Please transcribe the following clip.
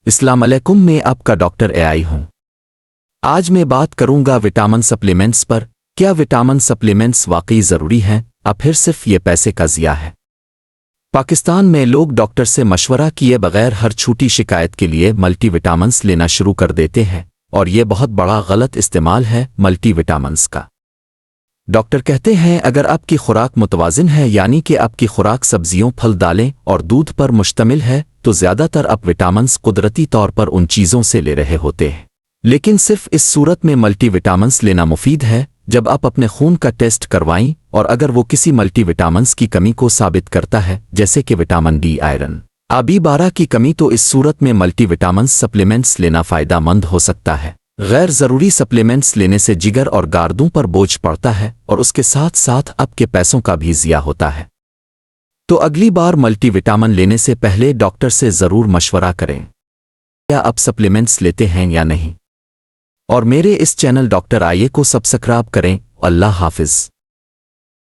السلام علیکم، میں آپ کا ڈاکٹر اے آئی ہوں۔ آج میں بات کروں گا وٹامن سپلیمنٹس پر۔ کیا وٹامن سپلیمنٹس واقعی ضروری ہیں؟ اب پھر صرف یہ پیسے کا ضیاع ہے؟ پاکستان میں لوگ ڈاکٹر سے مشورہ کیے بغیر ہر چھوٹی شکایت کے لیے ملٹی وٹامنس لینا شروع کر دیتے ہیں، اور یہ بہت بڑا غلط استعمال ہے ملٹی وٹامنس کا۔ ڈاکٹر کہتے ہیں اگر آپ کی خوراک متوازن ہے، یعنی کہ آپ کی خوراک سبزیوں، پھل، دالیں اور دودھ پر مشتمل ہے، تو زیادہ تر آپ وٹامنس قدرتی طور پر ان چیزوں سے لے رہے ہوتے ہیں۔ لیکن صرف اس صورت میں ملٹی وٹامنس لینا مفید ہے جب آپ اپنے خون کا ٹیسٹ کروائیں، اور اگر وہ کسی ملٹی وٹامنس کی کمی کو ثابت کرتا ہے، جیسے کہ وٹامن ڈی، آئرن، B12 کی کمی، تو اس صورت میں ملٹی وٹامنس سپلیمنٹس لینا فائدہ مند ہو سکتا ہے۔ غیر ضروری سپلیمنٹس لینے سے جگر اور گاردوں پر بوجھ پڑتا ہے، اور اس کے ساتھ ساتھ آپ کے پیسوں کا بھی ضیاع ہوتا ہے۔ تو اگلی بار ملٹی وٹامن لینے سے پہلے ڈاکٹر سے ضرور مشورہ کریں کیا آپ سپلیمنٹس لیتے ہیں یا نہیں، اور میرے اس چینل ڈاکٹر آئیے کو سبسکرائب کریں۔ اللہ حافظ۔